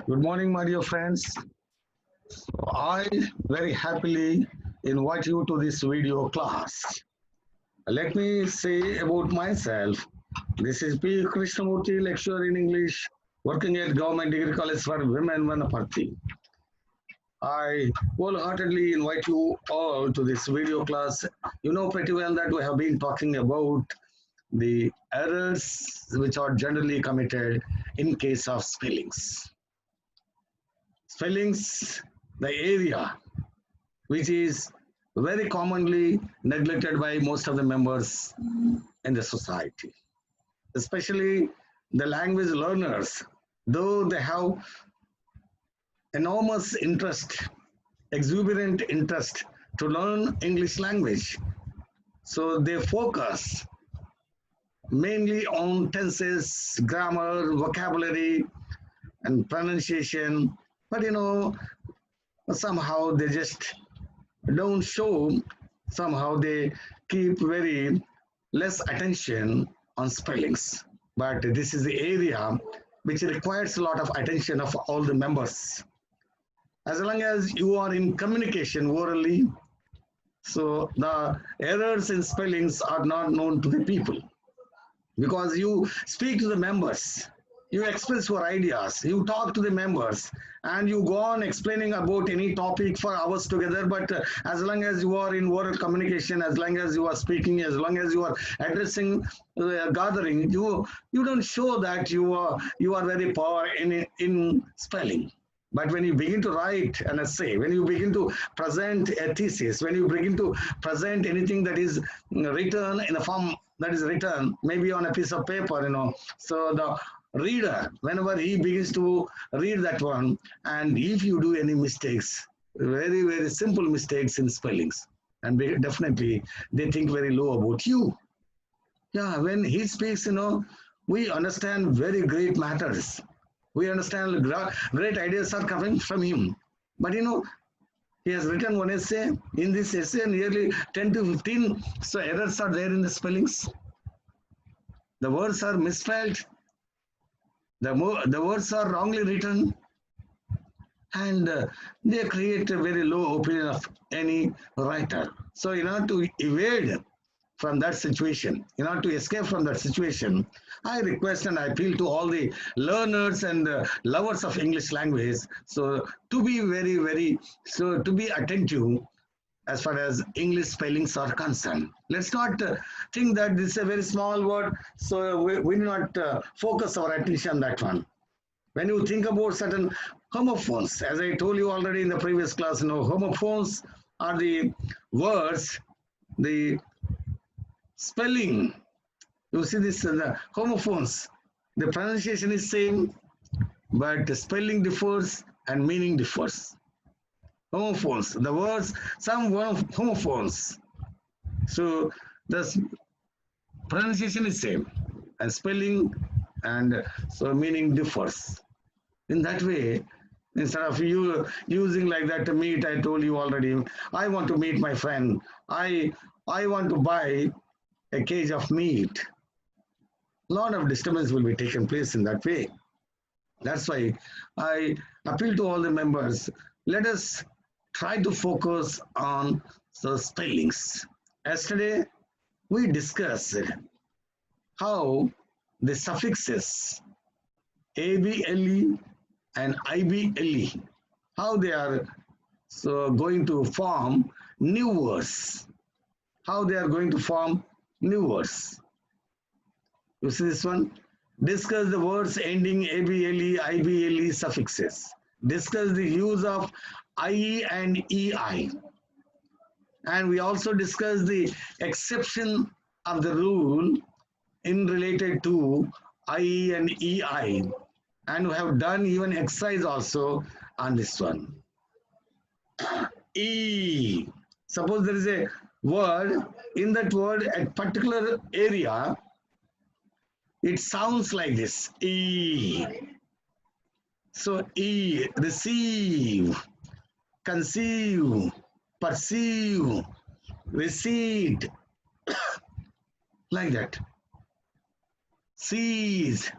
Good morning, my dear friends. I very happily invite you to this video class. Let me say about myself. This is P. Krishna, lecturer in English, working at Government Degree College for Women, WANAPARTHY. I wholeheartedly invite you all to this video class. You know pretty well that we have been talking about the errors which are generally committed in case of spellings. Spellings, the area which is very commonly neglected by most of the members in the society, especially the language learners, though they have enormous interest, exuberant interest to learn English language. So they focus mainly on tenses, grammar, vocabulary, and pronunciation. But somehow they just don't show, somehow they keep very less attention on spellings. But this is the area which requires a lot of attention of all the members. As long as you are in communication orally, so the errors in spellings are not known to the people because you speak to the members, you express your ideas, you talk to the members, and you go on explaining about any topic for hours together. But as long as you are in oral communication, as long as you are speaking, as long as you are addressing gathering, you don't show that you are very poor in spelling. But when you begin to write an essay, when you begin to present a thesis, when you begin to present anything that is written in a form that is written, maybe on a piece of paper, so the reader, whenever he begins to read that one, and if you do any mistakes, very, very simple mistakes in spellings, and definitely they think very low about you. Yeah, when he speaks, we understand very great matters. We understand great ideas are coming from him. But he has written one essay. In this essay, nearly 10 to 15 so errors are there in the spellings. The words are misspelled. The words are wrongly written. And they create a very low opinion of any writer. So in order to evade from that situation, in order to escape from that situation, I request and I appeal to all the learners and lovers of English language, so to be very, very, so to be attentive as far as English spellings are concerned. Let's not think that this is a very small word, so we do not focus our attention on that one. When you think about certain homophones, as I told you already in the previous class, homophones are the words, the spelling. You see this, the homophones, the pronunciation is same, but the spelling differs and meaning differs. Homophones, the words, some homophones. So the pronunciation is same and spelling and so meaning differs. In that way, instead of you using like that to meet, I told you already, I want to meet my friend. I want to buy a cage of meat. A lot of disturbance will be taken place in that way. That's why I appeal to all the members, let us try to focus on the spellings. Yesterday, we discussed how the suffixes ABLE and IBLE, how they are so going to form new words. How they are going to form new words. You see this one? Discuss the words ending ABLE, IBLE suffixes. Discuss the use of IE and EI. And we also discuss the exception of the rule in related to IE and EI. And we have done even exercise also on this one. E. Suppose there is a word, in that word, a particular area, it sounds like this, E. So E, receive, conceive, perceive, recede, like that. Seize,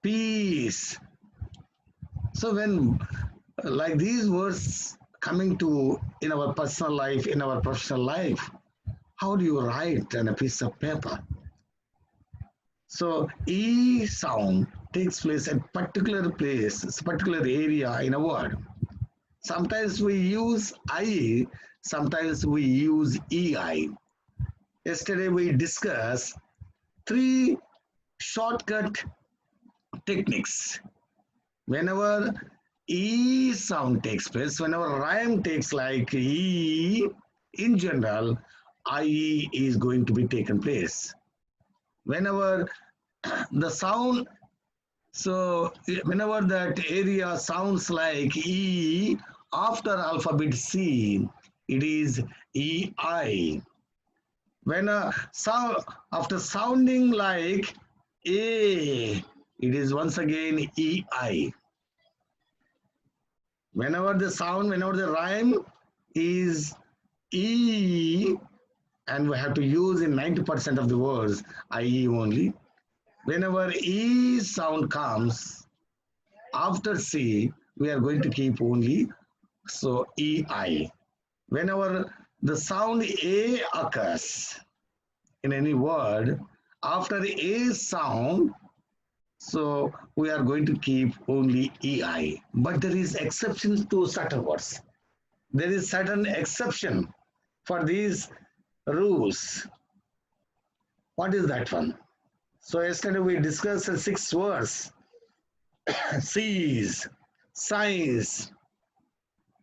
peace. So when like these words coming to in our personal life, in our professional life, how do you write on a piece of paper? So E sound takes place at particular place, particular area in a word. Sometimes we use I, sometimes we use EI. Yesterday we discussed three shortcut techniques. Whenever E sound takes place, whenever rhyme takes like E, in general, IE is going to be taken place. Whenever the sound, so whenever that area sounds like E after alphabet C, it is EI. When a sound after sounding like A, it is once again EI. Whenever the rhyme is E, and we have to use in 90% of the words IE only. Whenever E sound comes after C, we are going to keep only so EI. Whenever the sound A occurs in any word, after the A sound, so we are going to keep only EI. But there is exceptions to certain words. There is certain exception for these rules. What is that one? So yesterday we discussed the 6 words: C's, science.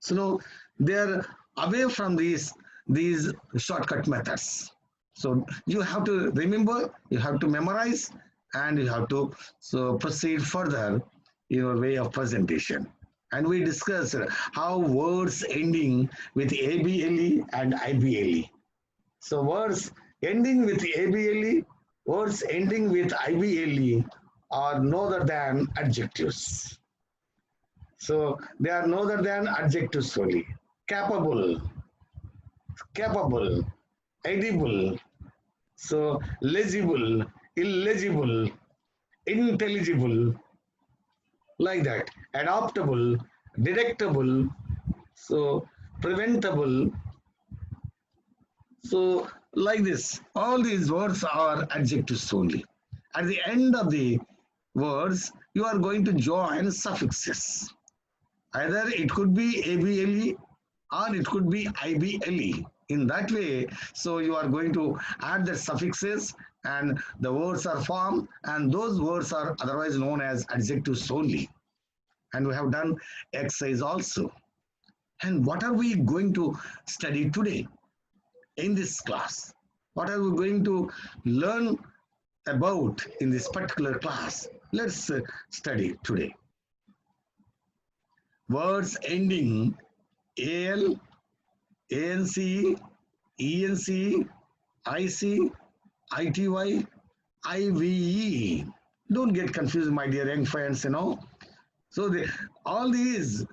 So no, they are away from these shortcut methods. So you have to remember, you have to memorize, and you have to so proceed further in your way of presentation. And we discussed how words ending with ABLE and IBLE. So words ending with ABLE, words ending with IBLE are no other than adjectives. So they are no other than adjectives only. Capable, capable, edible, so legible, illegible, intelligible, like that. Adoptable, detectable, so preventable, so like this. All these words are adjectives only. At the end of the words, you are going to join suffixes. Either it could be ABLE or it could be IBLE. In that way, so you are going to add the suffixes and the words are formed, and those words are otherwise known as adjectives only. And we have done exercise also. And what are we going to study today in this class? What are we going to learn about in this particular class? Let's study today. Words ending AL, ANC, ENC, IC, ITY, IVE. Don't get confused, my dear young friends, So all these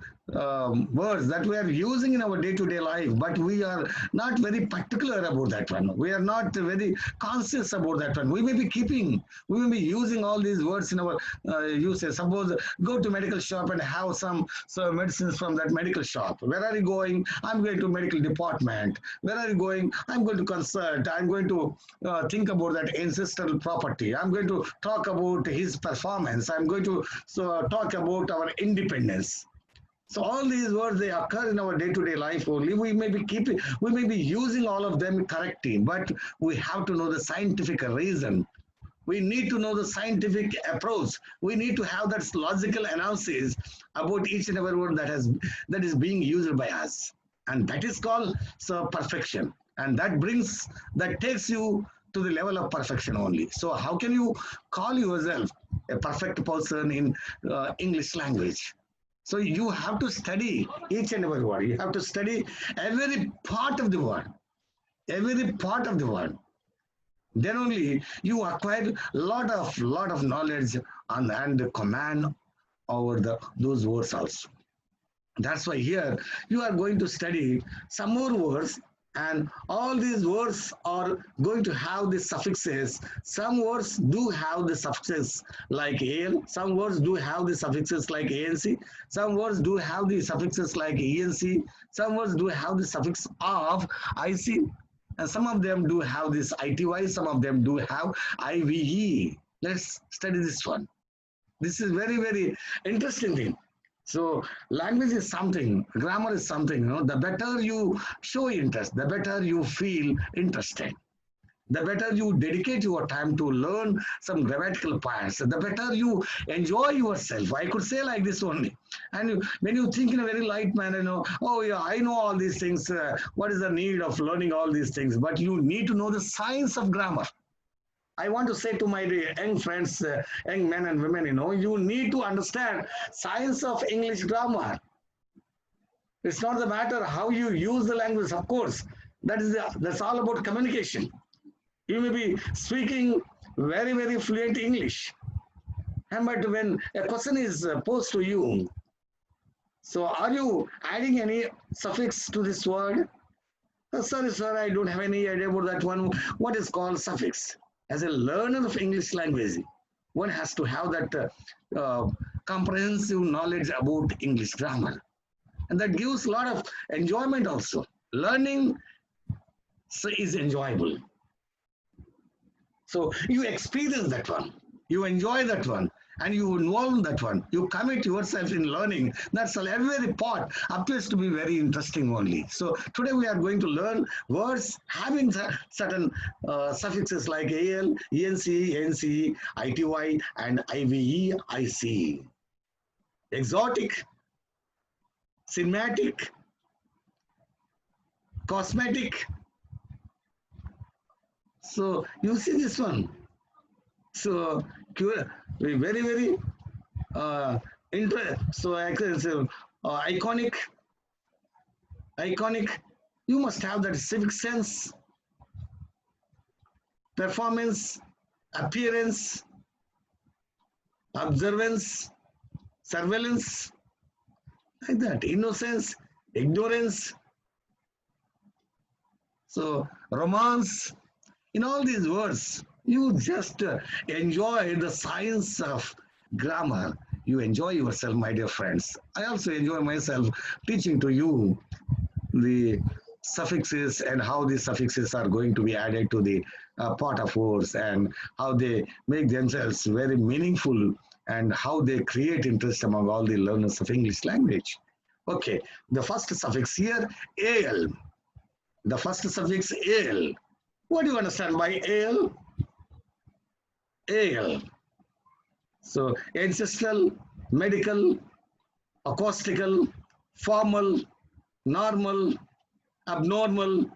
words that we are using in our day-to-day life, but we are not very particular about that one. We are not very conscious about that one. We may be using all these words in our usage. Suppose go to medical shop and have some medicines from that medical shop. Where are you going? I'm going to medical department. Where are you going? I'm going to consult. I'm going to think about that ancestral property. I'm going to talk about his performance. I'm going to talk about our independence. So all these words, they occur in our day-to-day life only. We may be using all of them correctly, but we have to know the scientific reason. We need to know the scientific approach. We need to have that logical analysis about each and every word that is being used by us, and that is called perfection. And that takes you to the level of perfection only. So how can you call yourself a perfect person in English language? So you have to study each and every word. You have to study every part of the word. Every part of the word. Then only you acquire lot of knowledge and command over those words also. That's why here you are going to study some more words And all these words are going to have the suffixes. Some words do have the suffixes like al, some words do have the suffixes like anc, some words do have the suffixes like enc, some words do have the suffix of ic, and some of them do have this ity, some of them do have ive. Let's study this one. This is very, very interesting thing. So language is something, grammar is something, the better you show interest, the better you feel interested. The better you dedicate your time to learn some grammatical parts, the better you enjoy yourself. I could say like this only. And when you think in a very light manner, oh yeah, I know all these things. What is the need of learning all these things? But you need to know the science of grammar. I want to say to my young friends, young men and women, you need to understand science of English grammar. It's not the matter how you use the language, of course. That's all about communication. You may be speaking very, very fluent English. But when a question is posed to you, so are you adding any suffix to this word? Sorry, sir, I don't have any idea about that one. What is called suffix? As a learner of English language, one has to have that comprehensive knowledge about English grammar. And that gives a lot of enjoyment also. Learning is enjoyable. So you experience that one, you enjoy that one, and you involve in that one. You commit yourself in learning. That's every part appears to be very interesting only. So today we are going to learn words having certain suffixes like al, enc, nc, ity, and ive, ic. Exotic, cinematic, cosmetic. So you see this one. So very, very so iconic. You must have that civic sense, performance, appearance, observance, surveillance, like that. Innocence, ignorance. So romance. In all these words, you just enjoy the science of grammar. You enjoy yourself, my dear friends. I also enjoy myself teaching to you the suffixes and how these suffixes are going to be added to the part of words and how they make themselves very meaningful and how they create interest among all the learners of English language. Okay, the first suffix here, al. The first suffix al. What do you understand by al? Al. So ancestral, medical, acoustical, formal, normal, abnormal,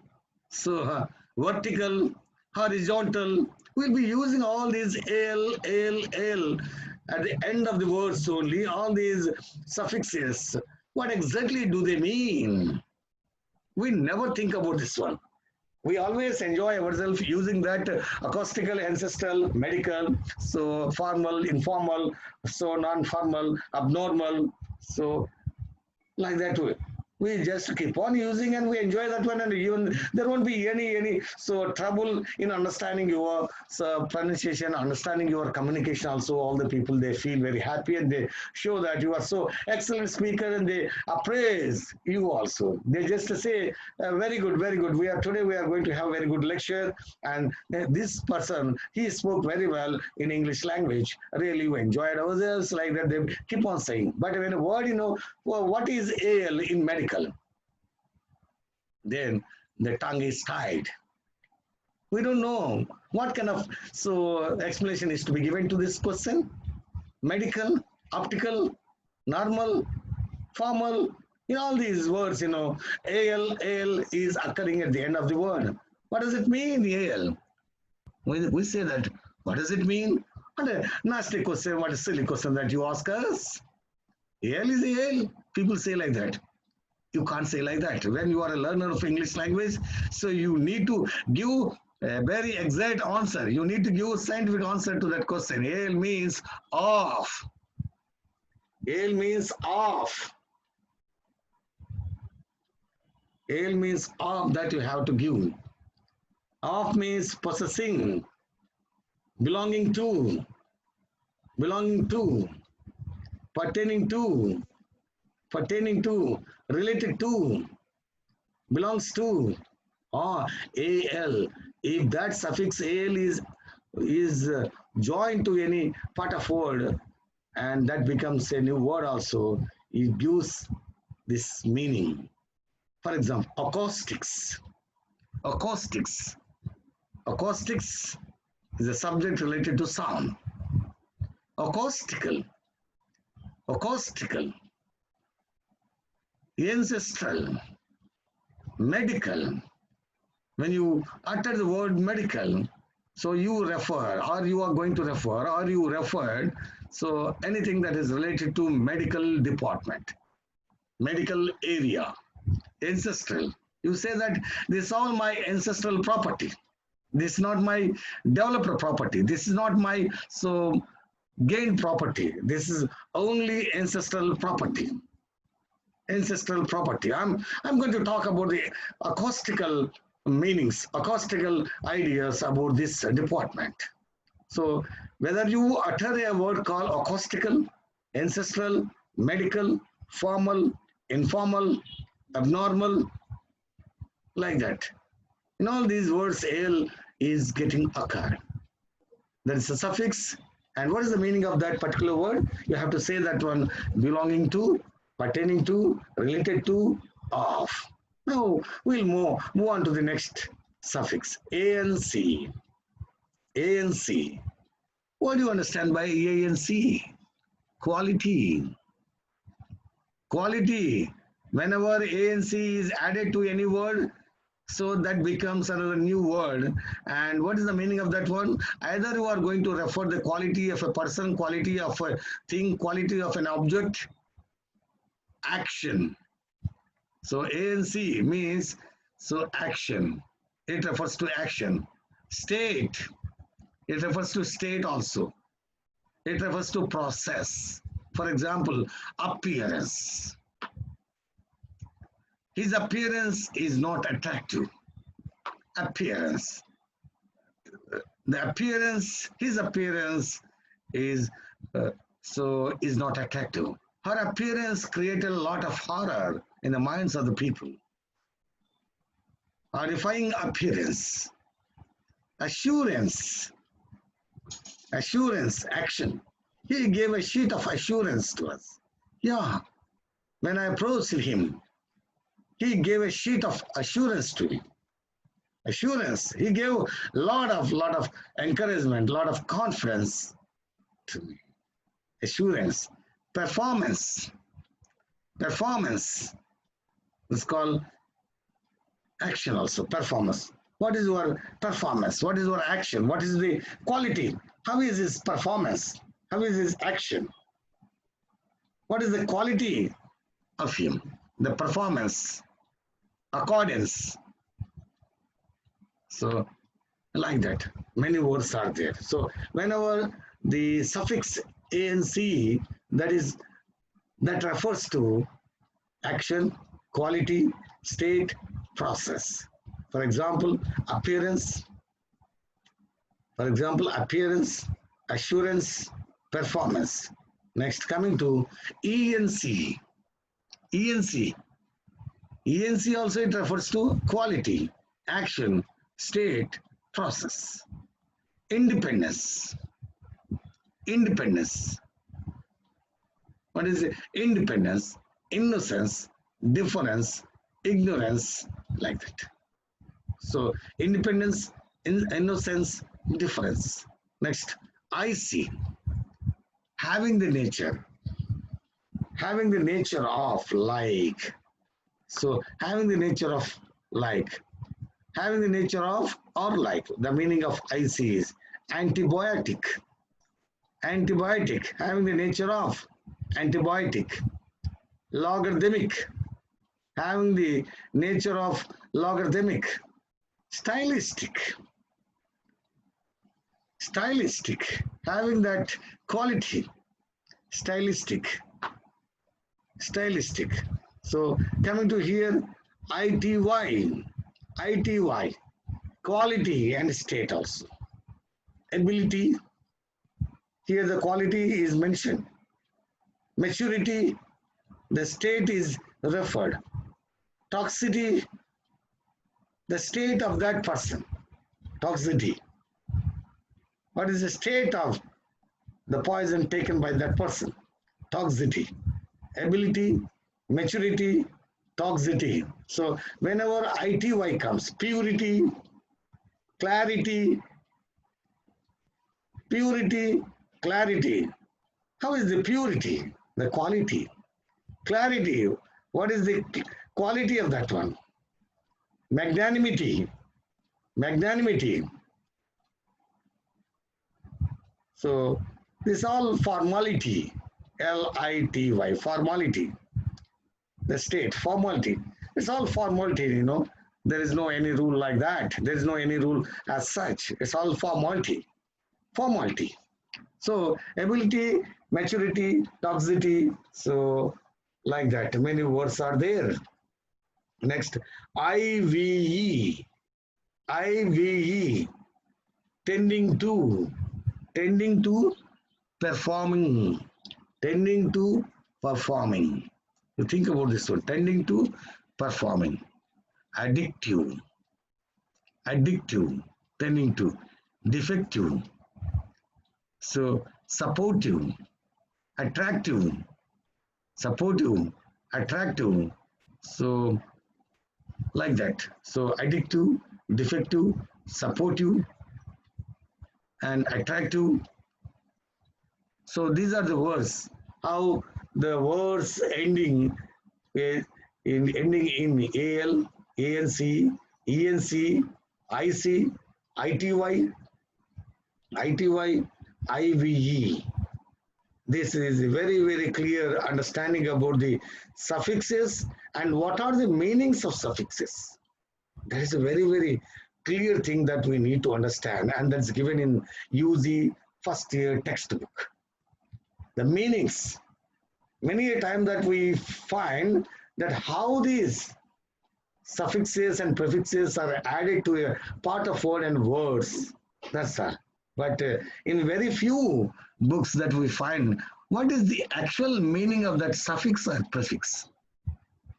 so vertical, horizontal. We'll be using all these al at the end of the words only, all these suffixes. What exactly do they mean? We never think about this one. We always enjoy ourselves using that acoustical, ancestral, medical, so formal, informal, so non-formal, abnormal, so like that way. We just keep on using and we enjoy that one, and even there won't be any so trouble in understanding your pronunciation, understanding your communication. Also, all the people, they feel very happy and they show that you are so excellent speaker and they appraise you also. They just say very good, very good. Today we are going to have a very good lecture, and this person, he spoke very well in English language. Really, we enjoyed ourselves, like that. They keep on saying. But when a word, well, what is al in medical? Then the tongue is tied. We don't know what kind of explanation is to be given to this question. Medical, optical, normal, formal. In all these words, al is occurring at the end of the word. What does it mean, al? We say that. What does it mean? What a nasty question, what a silly question that you ask us. Al is al. People say like that. You can't say like that. When you are a learner of English language, so you need to give a very exact answer. You need to give a scientific answer to that question. Al means off. Al means off. Ale means of, that you have to give. Of means possessing, belonging to, belonging to, pertaining to, pertaining to, related to, belongs to, or al. If that suffix al is joined to any part of word, and that becomes a new word also, it gives this meaning. For example, acoustics. Acoustics. Acoustics is a subject related to sound. Acoustical. Acoustical. Ancestral. Medical. When you utter the word medical, so you refer, or you are going to refer, or you referred, so anything that is related to medical department, medical area. Ancestral. You say that this is all my ancestral property. This is not my developer property. This is not my gained property. This is only ancestral property. Ancestral property. I'm going to talk about the acoustical meanings, acoustical ideas about this department. So whether you utter a word called acoustical, ancestral, medical, formal, informal, abnormal, like that. In all these words, al is getting occurred. There is a suffix, and what is the meaning of that particular word? You have to say that one: belonging to, pertaining to, related to, of. Now we'll move on to the next suffix, ANC. ANC. What do you understand by ANC? Quality. Quality. Whenever ANC is added to any word, so that becomes another new word. And what is the meaning of that one? Either you are going to refer the quality of a person, quality of a thing, quality of an object, action. So ANC means action. It refers to action. State. It refers to state also. It refers to process. For example, appearance. His appearance is not attractive. Appearance. The appearance, his appearance is is not attractive. Her appearance created a lot of horror in the minds of the people. Horrifying appearance. Assurance. Assurance, action. He gave a sheet of assurance to us. Yeah. When I approached him, he gave a sheet of assurance to me. Assurance. He gave a lot of encouragement, lot of confidence to me. Assurance. Performance. Performance. It's called action also. Performance. What is your performance? What is your action? What is the quality? How is his performance? How is his action? What is the quality of him? The performance, accordance. So, like that, many words are there. So, whenever the suffix ANC, that refers to action, quality, state, process. For example, appearance. For example, appearance, assurance, performance. Next, coming to ENC. ENC. ENC also, it refers to quality, action, state, process. Independence. Independence. What is it? Independence, innocence, difference, ignorance, like that. So, independence, innocence, difference. Next, IC. Having the nature. Having the nature of like. So, having the nature of like. Having the nature of or like. The meaning of IC is antibiotic. Antibiotic. Having the nature of antibiotic. Logarithmic. Having the nature of logarithmic. Stylistic. Stylistic. Having that quality. Stylistic. Stylistic. So coming to here, ITY, ITY, quality and state also. Ability, here the quality is mentioned. Maturity, the state is referred. Toxicity, the state of that person. Toxicity, what is the state of the poison taken by that person? Toxicity. Ability, maturity, toxicity. So whenever ITY comes, purity, clarity, purity, clarity. How is the purity? The quality. Clarity. What is the quality of that one? Magnanimity. Magnanimity. So this all formality. LITY. Formality. The state. Formality. It's all formality, you know. There is no any rule like that. There is no any rule as such. It's all formality. Formality. So ability, maturity, toxicity. So like that, many words are there. Next, IVE, IVE, tending to performing, tending to performing. You think about this one, tending to performing. Addictive, addictive, tending to, defective. So supportive, attractive, supportive, attractive. So like that. So addictive, defective, supportive, and attractive. So these are the words. How the words ending in AL, ANC, ENC, IC, ITY, ITY, IVE. This is a very clear understanding about the suffixes and what are the meanings of suffixes. That is a very clear thing that we need to understand, and that's given in UG first year textbook. The meanings. Many a time that we find that how these suffixes and prefixes are added to a part of word and words. That's all. But in very few books that we find, what is the actual meaning of that suffix or prefix?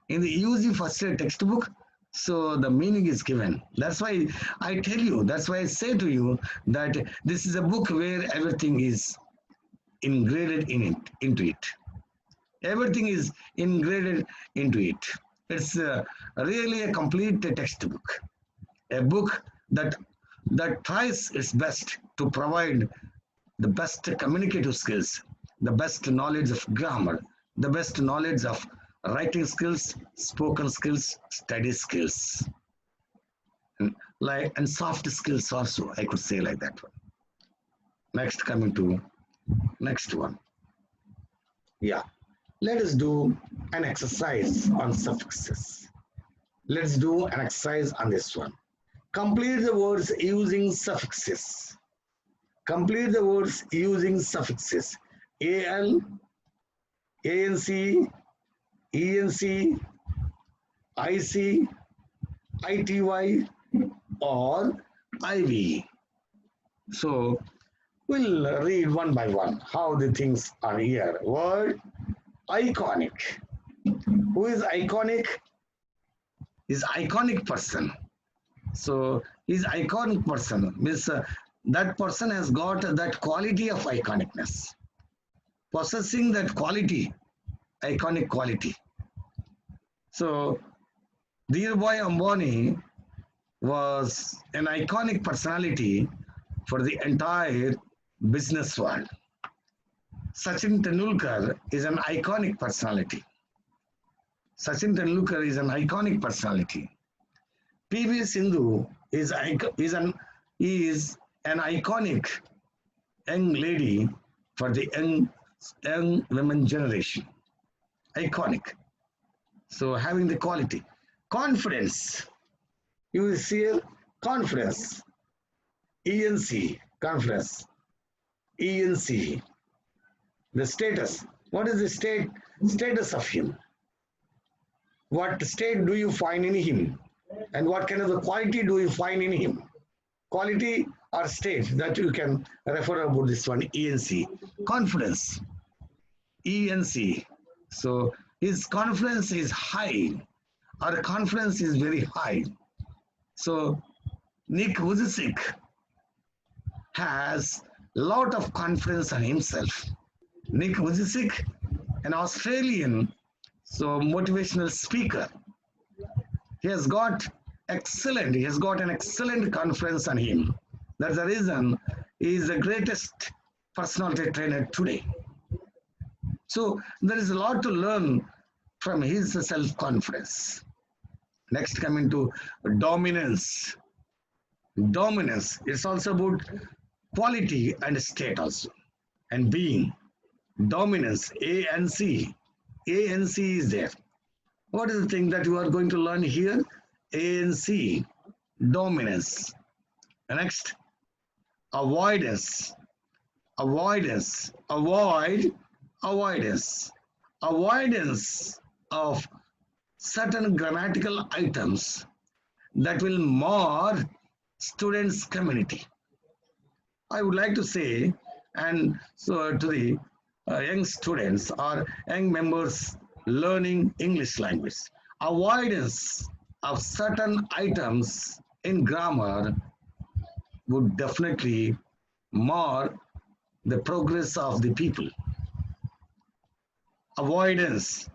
In the UG first year textbook, so the meaning is given. That's why I tell you, that's why I say to you that this is a book where everything is ingraded into it. Everything is ingraded into it. It's really a complete textbook. A book that tries its best to provide the best communicative skills, the best knowledge of grammar, the best knowledge of writing skills, spoken skills, study skills, and soft skills also, I could say like that one. Next, coming to next one. Yeah, let us do an exercise on suffixes. Let's do an exercise on this one. Complete the words using suffixes. Complete the words using suffixes. AL, ANC, ENC, IC, ITY, or IV. So we'll read one by one how the things are here. Word iconic. Who is iconic? Is iconic person. So is iconic person means that person has got that quality of iconicness, possessing that quality, iconic quality. So Dhirubhai Ambani was an iconic personality for the entire business world. Sachin Tendulkar is an iconic personality. Sachin Tendulkar is an iconic personality. PV Sindhu is an iconic young lady for the young women generation. Iconic. So having the quality. Confidence. You will see here, confidence. ENC, confidence. ENC. The status. What is the status of him? What state do you find in him? And what kind of the quality do you find in him? Quality or state that you can refer about this one, ENC. Confidence, ENC. So his confidence is high. Our confidence is very high. So Nick Vujicic has a lot of confidence on himself. Nick Vujicic, an Australian, so motivational speaker. He has got an excellent confidence on him. That's the reason he is the greatest personality trainer today. So there is a lot to learn from his self-confidence. Next, coming to dominance. Dominance, it's also about quality and state also, and being. Dominance, ANC. ANC is there. What is the thing that you are going to learn here? ANC, dominance. Next, avoidance. Avoidance, avoidance. Avoidance of certain grammatical items that will mar students' community. I would like to say, and so to the young students or young members learning English language, avoidance of certain items in grammar would definitely mar the progress of the people. Avoidance,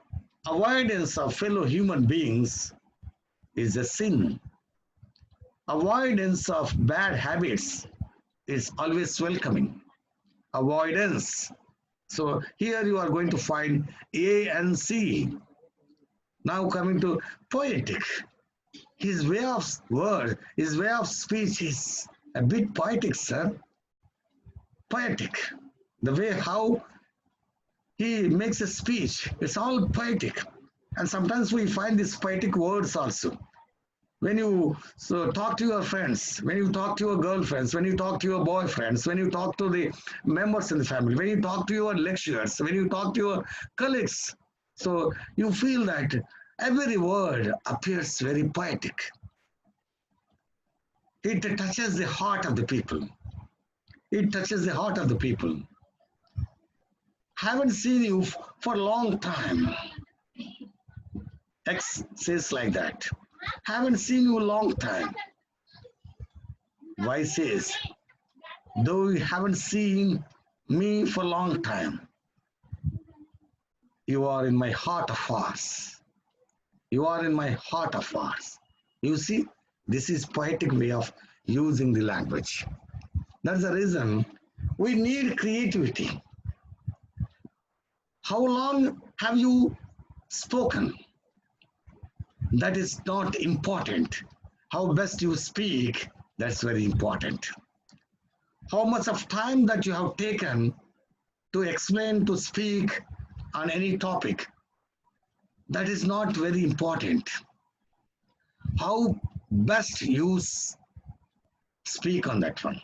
avoidance of fellow human beings is a sin. Avoidance of bad habits is always welcoming. Avoidance. So here you are going to find A and C. Now coming to poetic. His way of word, his way of speech is a bit poetic, sir. Poetic. The way how he makes a speech, it's all poetic. And sometimes we find these poetic words also. When you talk to your friends, when you talk to your girlfriends, when you talk to your boyfriends, when you talk to the members in the family, when you talk to your lecturers, when you talk to your colleagues, so you feel that every word appears very poetic. It touches the heart of the people. It touches the heart of the people. Haven't seen you for a long time. X says like that. Haven't seen you a long time. Y says, though you haven't seen me for a long time, you are in my heart of hearts. You are in my heart of hearts. You see, this is poetic way of using the language. That's the reason we need creativity. How long have you spoken? That is not important. How best you speak, that's very important. How much of time that you have taken to explain, to speak on any topic, that is not very important. How best you speak on that one.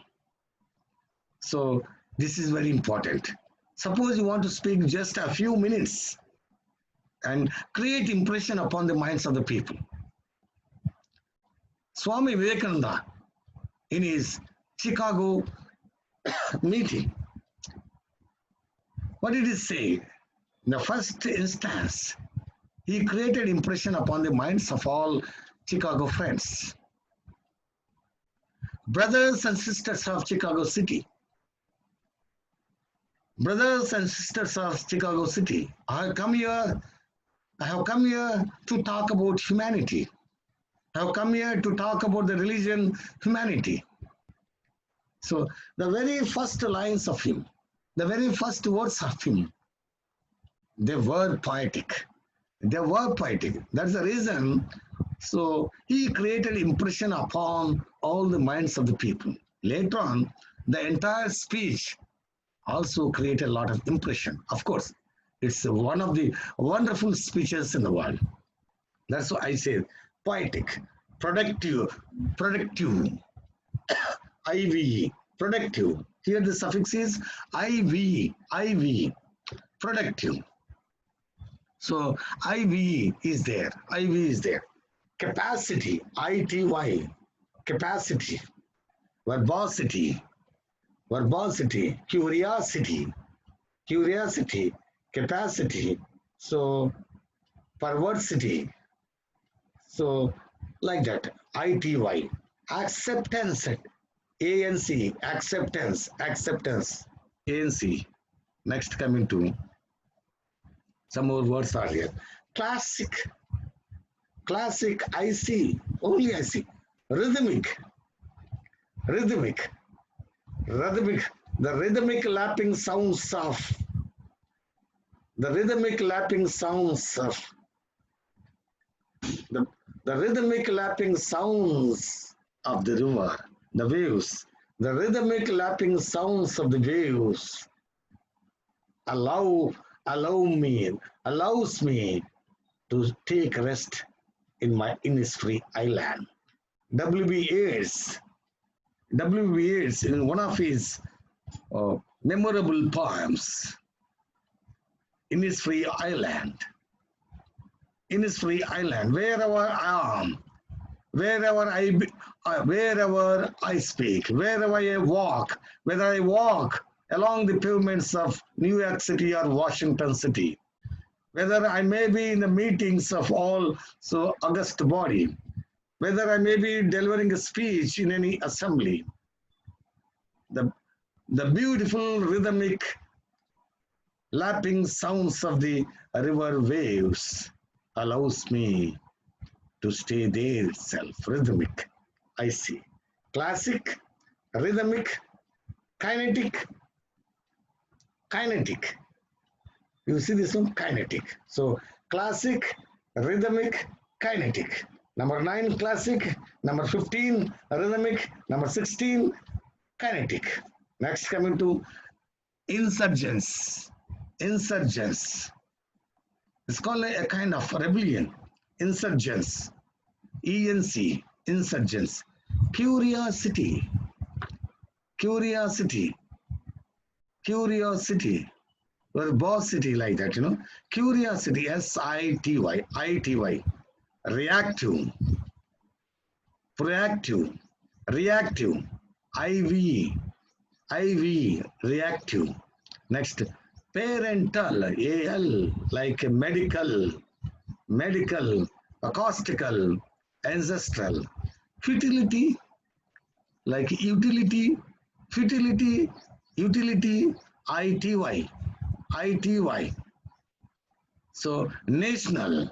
So this is very important. Suppose you want to speak just a few minutes and create impression upon the minds of the people. Swami Vivekananda, in his Chicago meeting, what did he say? In the first instance, he created impression upon the minds of all Chicago friends. Brothers and sisters of Chicago City. Brothers and sisters of Chicago City, I have come here to talk about humanity. I have come here to talk about the religion, humanity. So the very first lines of him, the very first words of him, they were poetic. They were poetic. That's the reason. So he created impression upon all the minds of the people. Later on, the entire speech also created a lot of impression. Of course, it's one of the wonderful speeches in the world. That's why I say poetic, productive, IV, productive. Here the suffix is IV, productive. So IVE is there. IV is there. Capacity, ITY, capacity. Verbosity, verbosity. Curiosity, curiosity. Capacity. So perversity. So like that. ITY. Acceptance. ANC. Acceptance. Acceptance. ANC. Next coming to some more words are here. Classic. Classic. IC. Only IC. Rhythmic. Rhythmic. Rhythmic. The rhythmic lapping sounds of the rhythmic lapping sounds of the, the rhythmic lapping sounds of the river, the waves, the rhythmic lapping sounds of the waves allow allows me to take rest in my Innisfree Island. W.B. Yeats, W.B. Yeats in one of his memorable poems, Innisfree Island. Innisfree Island, wherever I am, wherever I speak, wherever I walk, whether I walk along the pavements of New York City or Washington City, whether I may be in the meetings of all so august body, whether I may be delivering a speech in any assembly, the, the beautiful rhythmic lapping sounds of the river waves allows me to stay there itself. Rhythmic, I see. Classic, rhythmic, kinetic, kinetic. You see this one? Kinetic. So classic, rhythmic, kinetic. Number 9, classic. Number 15, rhythmic. Number 16, kinetic. Next coming to insurgence. Insurgence. It's called a kind of rebellion. Insurgence. ENC. Insurgence. Curiosity. Curiosity. Curiosity. Verbosity like that, Curiosity. SITY. ITY. Reactive. Proactive. Reactive. IV. IV. Reactive. Next. Parental, AL, like medical, medical, acoustical, ancestral. Futility, like utility, futility, utility, ITY, ITY. So national,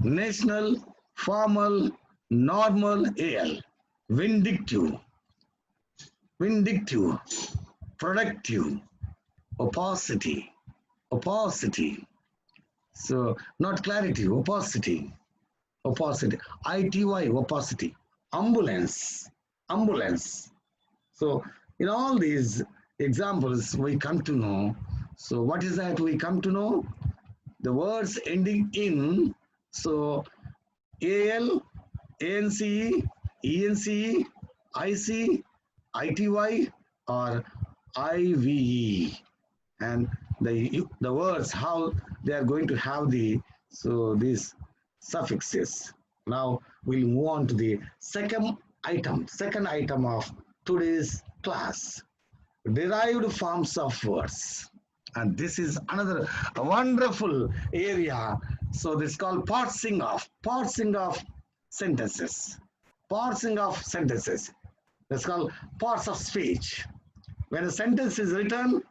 national, formal, normal, AL. Vindictive, vindictive, productive, opacity, opacity. So not clarity, opacity, opacity. ITY, opacity. Ambulance, ambulance. So in all these examples, we come to know. So what is that we come to know? The words ending in, so AL, ANCE, ENCE, IC, ITY, or IVE. And the words, how they are going to have these suffixes. Now we'll move on to the second item of today's class, derived forms of words. And this is another wonderful area. So this is called parsing of sentences. Parsing of sentences. That's called parts of speech. When a sentence is written,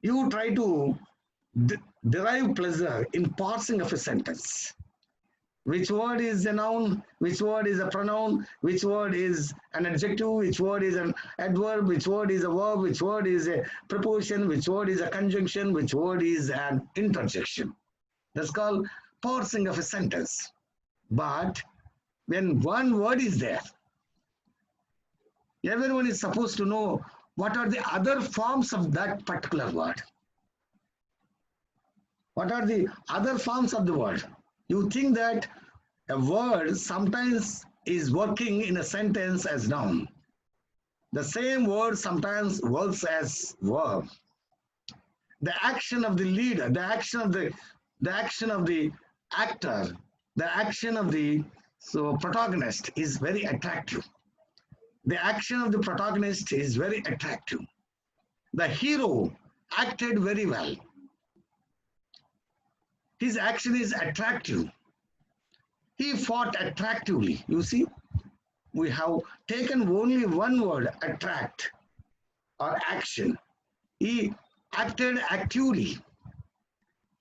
you try to derive pleasure in parsing of a sentence. Which word is a noun, which word is a pronoun, which word is an adjective, which word is an adverb, which word is a verb, which word is a preposition, which word is a conjunction, which word is an interjection. That's called parsing of a sentence. But when one word is there, everyone is supposed to know what are the other forms of that particular word. What are the other forms of the word? You think that a word sometimes is working in a sentence as noun. The same word sometimes works as verb. The action of the leader, the action of the the action of the actor, the action of the protagonist is very attractive. The action of the protagonist is very attractive. The hero acted very well. His action is attractive. He fought attractively. You see, we have taken only one word, attract or action. He acted actively.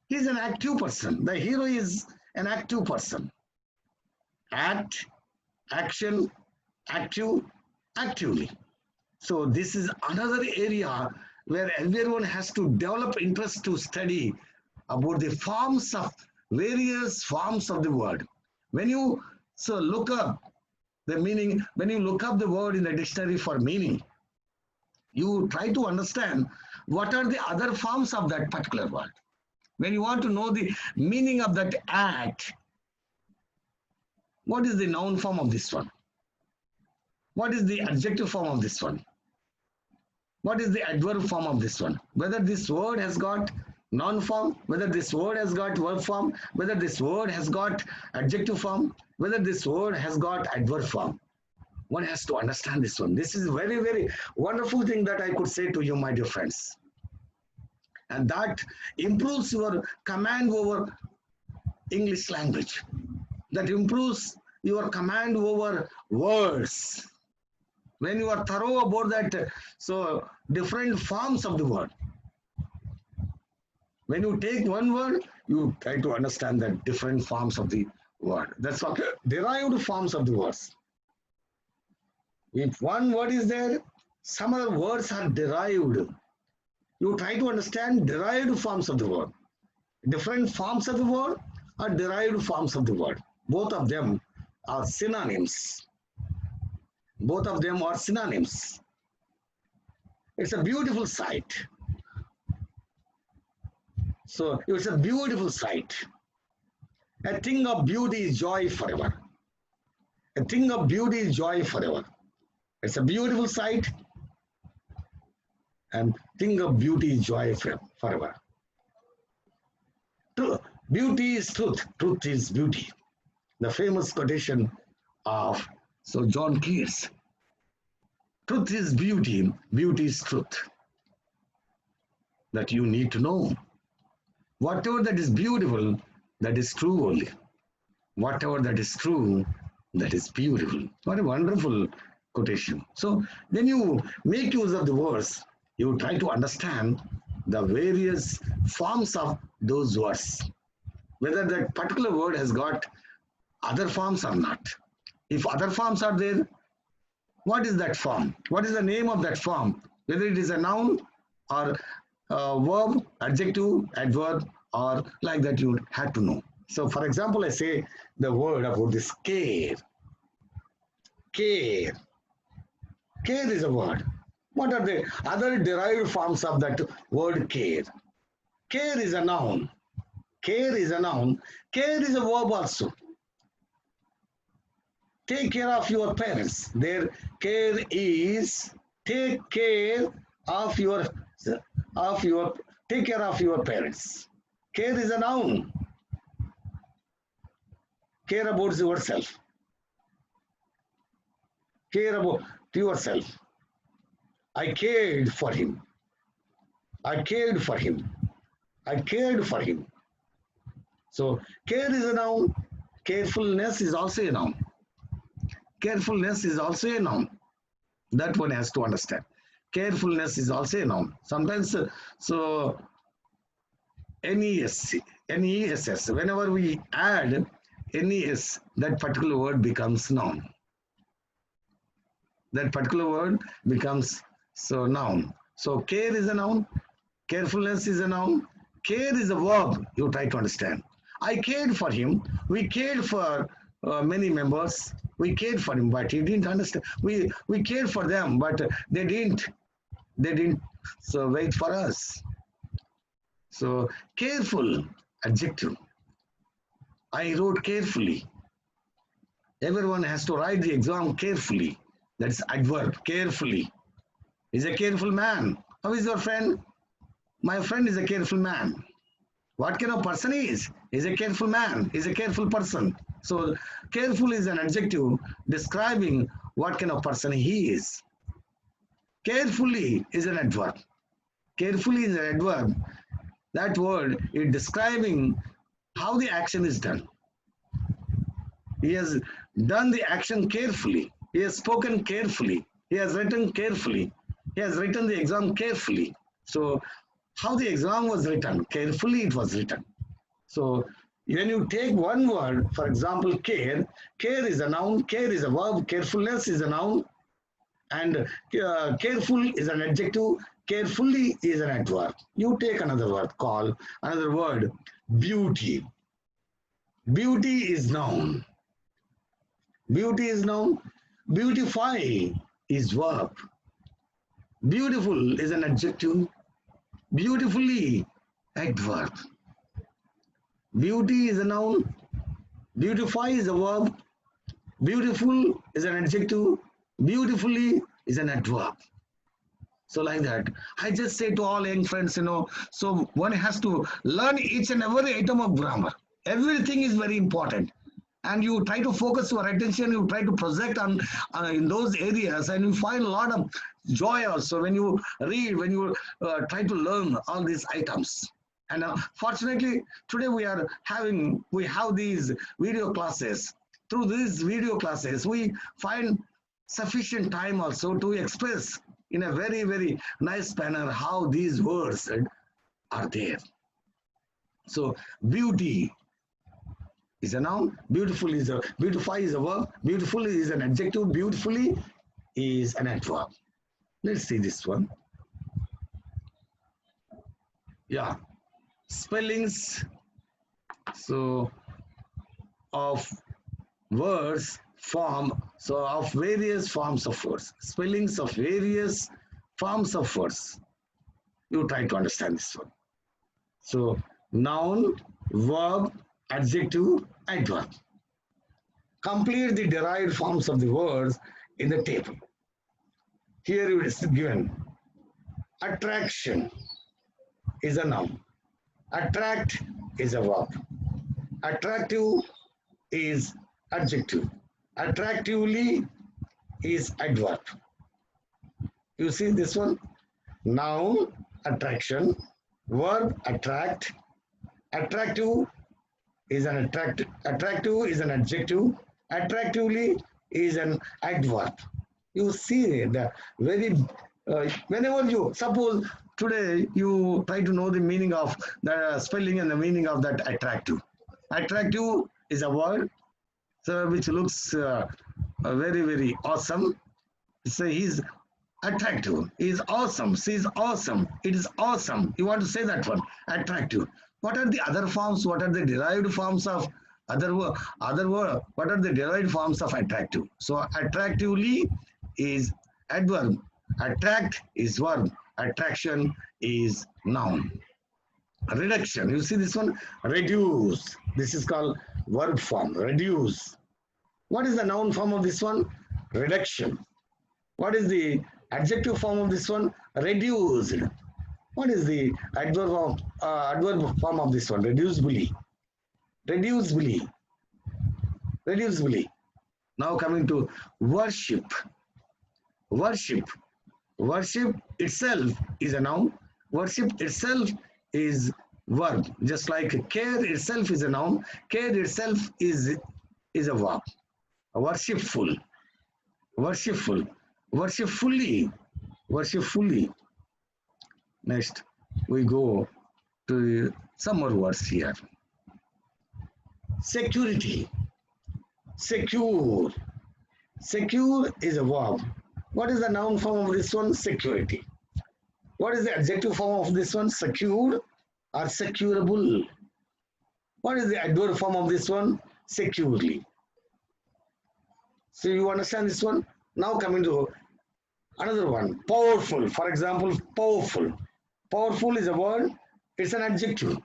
He's an active person. The hero is an active person. Act, action, active, actively. So this is another area where everyone has to develop interest to study about the forms of various forms of the word. When you look up the meaning, when you look up the word in the dictionary for meaning, you try to understand what are the other forms of that particular word. When you want to know the meaning of that act, what is the noun form of this one? What is the adjective form of this one? What is the adverb form of this one? Whether this word has got noun form, whether this word has got verb form, whether this word has got adjective form, whether this word has got adverb form. One has to understand this one. This is a very, very wonderful thing that I could say to you, my dear friends. And that improves your command over English language. That improves your command over words. When you are thorough about that, different forms of the word. When you take one word, you try to understand the different forms of the word. That's what derived forms of the words. If one word is there, some other words are derived. You try to understand derived forms of the word. Different forms of the word are derived forms of the word. Both of them are synonyms. Both of them are synonyms. It's a beautiful sight. So it's a beautiful sight. A thing of beauty is joy forever. A thing of beauty is joy forever. It's a beautiful sight. And thing of beauty is joy forever. Truth. Beauty is truth. Truth is beauty. The famous quotation of John Keats. Truth is beauty. Beauty is truth. That you need to know. Whatever that is beautiful, that is true only. Whatever that is true, that is beautiful. What a wonderful quotation. So when you make use of the words, you try to understand the various forms of those words, whether that particular word has got other forms or not. If other forms are there, what is that form? What is the name of that form? Whether it is a noun or verb, adjective, adverb, or like that, you had to know. So for example, I say the word about this care. Care. Care is a word. What are the other derived forms of that word care? Care is a noun. Care is a noun. Care is a verb also. Take care of your parents. Their care is take care of your take care of your parents. Care is a noun. Care about yourself. Care about yourself. I cared for him. I cared for him. I cared for him. So care is a noun. Carefulness is also a noun. Carefulness is also a noun. That one has to understand. Carefulness is also a noun. Sometimes, NESS, whenever we add NES, that particular word becomes noun. That particular word becomes noun. So care is a noun. Carefulness is a noun. Care is a verb. You try to understand. I cared for him. We cared for many members. We cared for him, but he didn't understand. We cared for them, but they didn't wait for us. So careful, adjective. I wrote carefully. Everyone has to write the exam carefully. That's adverb, carefully. He's a careful man. How is your friend? My friend is a careful man. What kind of person he is? He's a careful man. He's a careful person. So careful is an adjective describing what kind of person he is. Carefully is an adverb. Carefully is an adverb. That word is describing how the action is done. He has done the action carefully. He has spoken carefully. He has written carefully. He has written the exam carefully. So how the exam was written, carefully it was written. So when you take one word, for example, care, care is a noun, care is a verb, carefulness is a noun, and careful is an adjective, carefully is an adverb. You take another word, call another word, beauty. Beauty is noun. Beauty is noun. Beautify is verb. Beautiful is an adjective. Beautifully, adverb. Beauty is a noun. Beautify is a verb. Beautiful is an adjective. Beautifully is an adverb. So like that, I just say to all young friends, so one has to learn each and every item of grammar. Everything is very important. And you try to focus your attention, you try to project on in those areas, and you find a lot of joy also when you read, when you try to learn all these items. And fortunately, today we have these video classes. Through these video classes, we find sufficient time also to express in a very, very nice manner how these words are there. So beauty is a noun, beautiful is a beautify is a verb, beautiful is an adjective, beautifully is an adverb. Let's see this one. Yeah, spellings so of words form, so of various forms of words, spellings of various forms of words. You try to understand this one. So noun, verb, adjective, adverb. Complete the derived forms of the words in the table. Here it is given. Attraction is a noun. Attract is a verb. Attractive is adjective. Attractively is adverb. You see this one? Noun, attraction. Verb, attract. Attractive is an attractive is an adjective. Attractively is an adverb. You see the very whenever you suppose today you try to know the meaning of the spelling and the meaning of that attractive. Attractive is a word which looks very, very awesome. So he's attractive. He's awesome. She's awesome. It is awesome. You want to say that one? Attractive. What are the other forms? What are the derived forms of other word? What are the derived forms of attractive? So attractively is adverb. Attract is verb. Attraction is noun. Reduction. You see this one? Reduce. This is called verb form. Reduce. What is the noun form of this one? Reduction. What is the adjective form of this one? Reduced. What is the adverb form of this one? Reducibly. Reducibly. Reducibly. Now coming to worship. Worship. Worship itself is a noun. Worship itself is verb. Just like care itself is a noun. Care itself is a verb. Worshipful. Worshipful. Worshipfully. Worshipfully. Next, we go to some more words here. Security. Secure. Secure is a verb. What is the noun form of this one? Security. What is the adjective form of this one? Secure or securable. What is the adverb form of this one? Securely. So you understand this one? Now coming to another one. Powerful. For example, powerful. Powerful is a word. It's an adjective.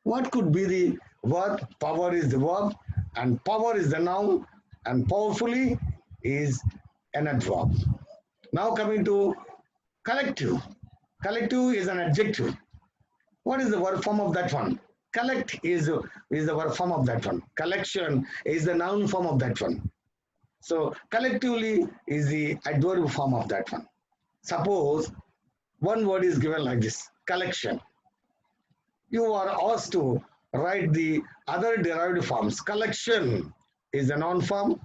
What could be the verb? Power is the verb and power is the noun and powerfully is an adverb. Now coming to collective. Collective is an adjective. What is the verb form of that one? Collect is the verb form of that one. Collection is the noun form of that one. So collectively is the adverb form of that one. Suppose one word is given like this, collection. You are asked to write the other derived forms. Collection is the noun form.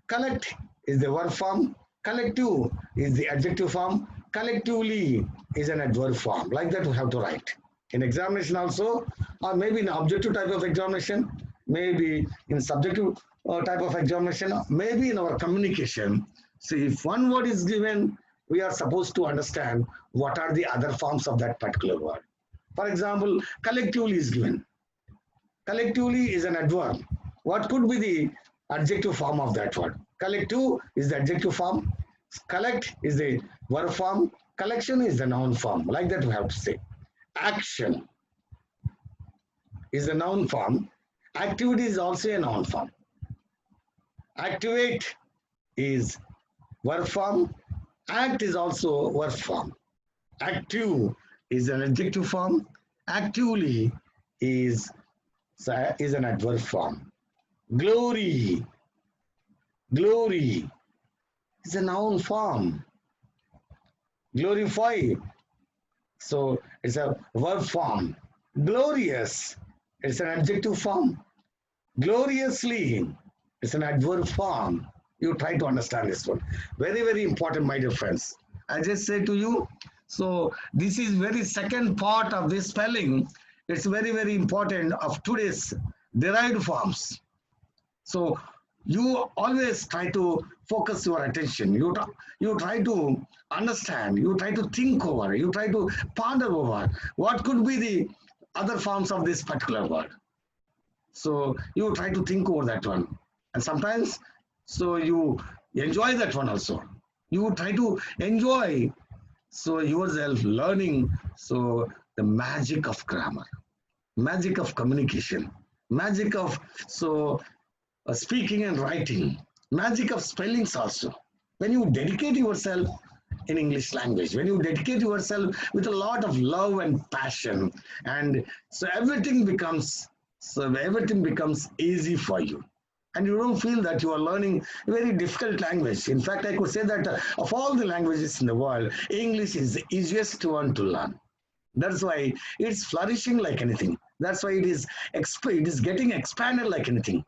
Collect is the verb form. Collective is the adjective form. Collectively is an adverb form. Like that we have to write. In examination also, or maybe in objective type of examination, maybe in subjective type of examination, maybe in our communication. So if one word is given, we are supposed to understand what are the other forms of that particular word. For example, collectively is given. Collectively is an adverb. What could be the adjective form of that word? Collective is the adjective form. Collect is the verb form. Collection is the noun form. Like that we have to say. Action is the noun form. Activity is also a noun form. Activate is verb form. Act is also verb form. Active is an adjective form. Actively is an adverb form. Glory. Glory is a noun form. Glorify. So it's a verb form. Glorious. It's an adjective form. Gloriously. It's an adverb form. You try to understand this one. Very, very important, my dear friends. I just say to you, so this is very second part of this spelling. It's very, very important of today's derived forms. So you always try to focus your attention. You try to understand. You try to think over. You try to ponder over what could be the other forms of this particular word. So you try to think over that one. And sometimes, so you enjoy that one also. You try to enjoy so yourself learning so the magic of grammar, magic of communication, magic of so speaking and writing, magic of spellings also. When you dedicate yourself in English language, when you dedicate yourself with a lot of love and passion, and so everything becomes easy for you. And you don't feel that you are learning a very difficult language. In fact, I could say that of all the languages in the world, English is the easiest one to learn. That's why it's flourishing like anything. That's why it is getting expanded like anything.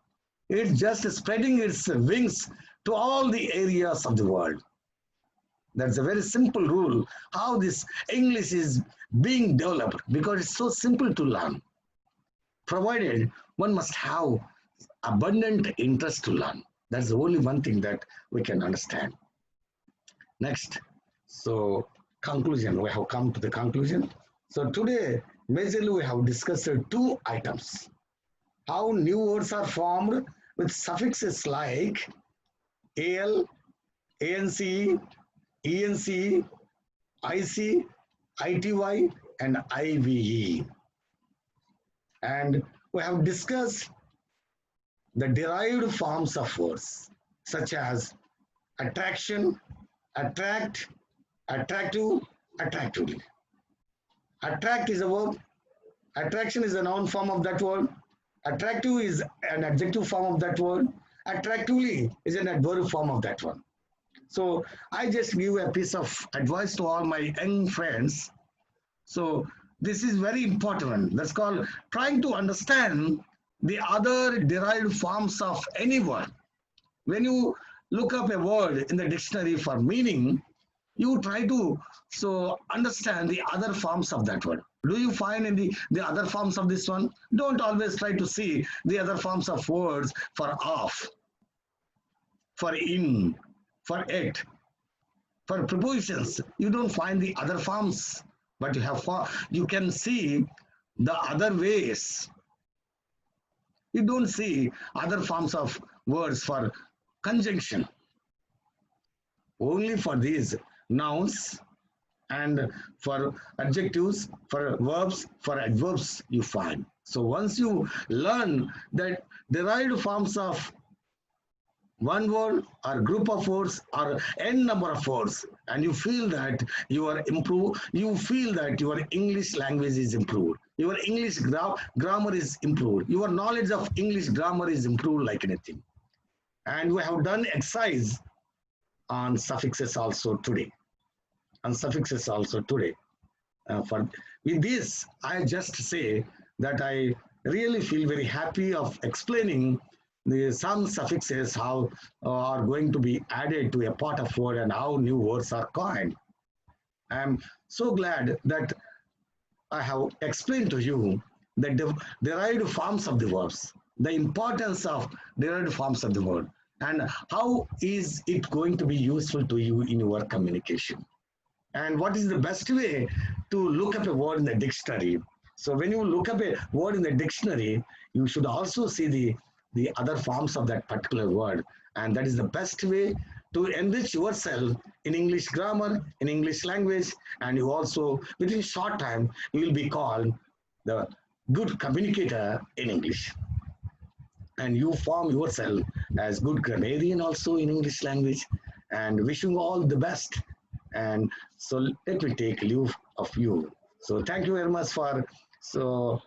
It's just spreading its wings to all the areas of the world. That's a very simple rule, how this English is being developed, because it's so simple to learn. Provided one must have abundant interest to learn. That's the only one thing that we can understand. Next, so conclusion. We have come to the conclusion. So today, majorly we have discussed two items. How new words are formed with suffixes like al, ance, enc, ic, ity, and ive. And we have discussed the derived forms of words such as attraction, attract, attractive, attractively. Attract is a verb. Attraction is a noun form of that word. Attractive is an adjective form of that word. Attractively is an adverb form of that one. So I just give a piece of advice to all my young friends. So this is very important. That's called trying to understand the other derived forms of any word. When you look up a word in the dictionary for meaning, you try to understand the other forms of that word. Do you find in the other forms of this one? Don't always try to see the other forms of words for off, for in, for it, for prepositions. You don't find the other forms, but you can see the other ways. You don't see other forms of words for conjunction. Only for these nouns and for adjectives, for verbs, for adverbs you find. So once you learn that derived forms of one word or group of words or n number of words, and you feel that you are improve, you feel that your English language is improved, your English grammar is improved, your knowledge of English grammar is improved like anything. And we have done exercise on suffixes also today, on suffixes also today. For with this, I just say that I really feel very happy of explaining some suffixes how are going to be added to a part of word and how new words are coined. I'm so glad that I have explained to you the derived forms of the verbs, the importance of derived forms of the word, and how is it going to be useful to you in your communication. And what is the best way to look up a word in the dictionary. So when you look up a word in the dictionary, you should also see the other forms of that particular word. And that is the best way to enrich yourself in English grammar, in English language, and you also, within short time, you will be called the good communicator in English. And you form yourself as good grammarian also in English language, and wishing all the best. And so let me take leave of you. So thank you very much for so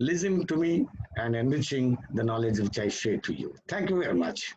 listening to me and enriching the knowledge which I share to you. Thank you very much.